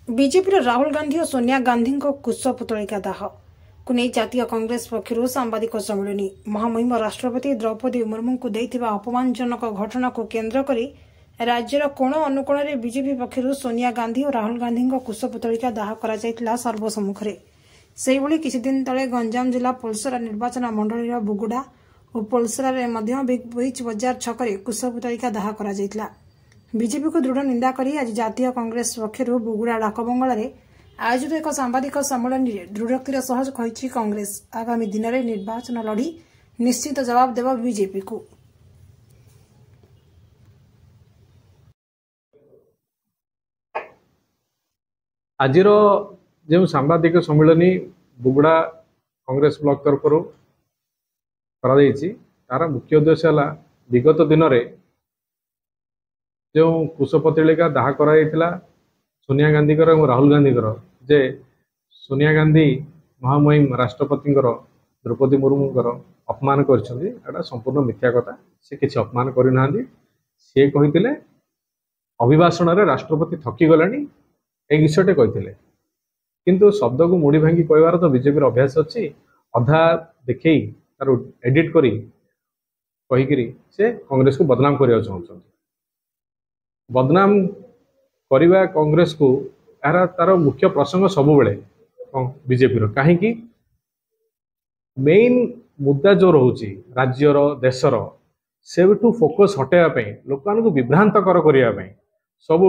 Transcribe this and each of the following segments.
BJP Rahul Gandhi और सोनिया गांधी कुश पुतलिका दाह को नहीं जातीय कांग्रेस पक्षर सांबादिक सम्मेलन महामहिम राष्ट्रपति द्रौपदी मुर्मू को देथिबा अपमानजनक घटना को केन्द्र करी राज्यर कोण अनुकोण में बीजेपी पक्षर सोनिया गांधी और राहुल गांधी कुश पुतलिका दाह कर सर्वसम्मुखें से किसी दिन तले गंजाम जिला पोलसरा निर्वाचन मंडल बुगुड़ा और पोलसरा बिग बीच बजार छकरे कुश पुतलिका दाह कर बीजेपी को दृढ़ निंदा करी आज जातीय कांग्रेस पक्षर बुगुड़ा डाकबंगला आयोजित एक सांबादिक सम्मेलन में दृढ़ोक्तिर सह कही कांग्रेस आगामी दिन में निर्वाचन लड़ी निश्चित जवाब देव बीजेपी को। आज जो सांबादिक सम्मेलन बुगुड़ा कांग्रेस ब्लॉक तरफ तार मुख्य उद्देश्य है विगत दिन में जो कुशपुतलिका दाह कराइला सोनिया गांधी और राहुल गांधी जे सोनिया गांधी महामहिम राष्ट्रपति द्रौपदी मुर्मू अपमान कर संपूर्ण मिथ्या कथा से किसी अपमान करना सी कही अभिभाषण में राष्ट्रपति थकी गलानी एक विषयटे कही किंतु शब्द को मुड़ी भांगी कहबार तो बीजेपी अभ्यास अच्छी अधा देखे तार एडिट करी कहीकि से कांग्रेस को बदनाम करने चाहते बदनाम करवा कांग्रेस को यार तार मुख्य प्रसंग सब बीजेपी कहीं मेन मुद्दा जो रोचे राज्यर देशर से फोकस हटेवाई लोक को विभ्रांत करने सब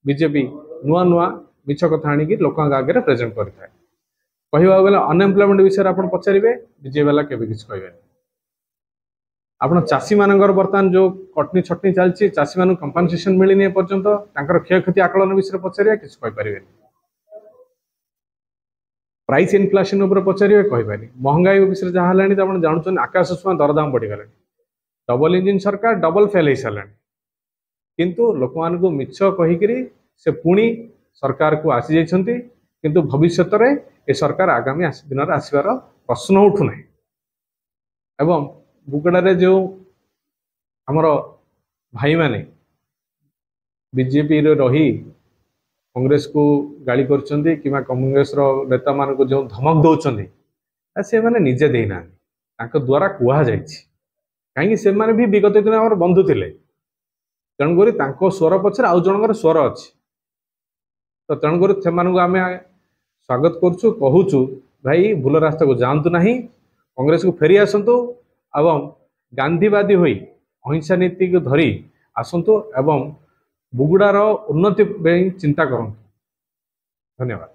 बीजेपी नुआ नुआ मिछ कथा आनिक लोक आगे प्रेजेंट करें कहवा गले अनएम्प्लॉयमेंट विषय आप पचारे बीजेपी वाला केवे किसी कहे आपण चाषी मानकर बर्तमान जो कटनी छटनी चलती चाषी मान कंपनसेशन मिलनी पर्यंत क्षय क्षति आकलन विषय पचारे किसी कहीपर प्राइस इनफ्लेशन उपर पचारे कहीपर महंगाई विषय जहाँ है तो आप जानते आकाश छुआ दरदाम बढ़ीगला डबल इंजिन सरकार डबल फेल हो सारा किंतु लोक मान मिछ कहीकि से पुणी सरकार को आसी जाइछंती किंतु भविष्य में ए सरकार आगामी दिन में आसबार प्रश्न उठुना एवं बुगड़ा जो आमर भाई माने बीजेपी रही कांग्रेस को गाली करछंती किमा कांग्रेस नेता मान को जो धमक दौरान से माने निजे देना द्वारा कह कहीं से भी विगत दिन आम बंधु थे तेणुक स्वर पचर आउ जनकर स्वर अच्छी तो तेणुक से आम स्वागत करुचु कहूचु भाई भूल रास्ता को जातु ना कांग्रेस को फेरी आसतु एवं गांधीवादी होई अहिंसा नीति को धरी आसतु एवं बुगुड़ार उन्नति चिंता करंतु। धन्यवाद।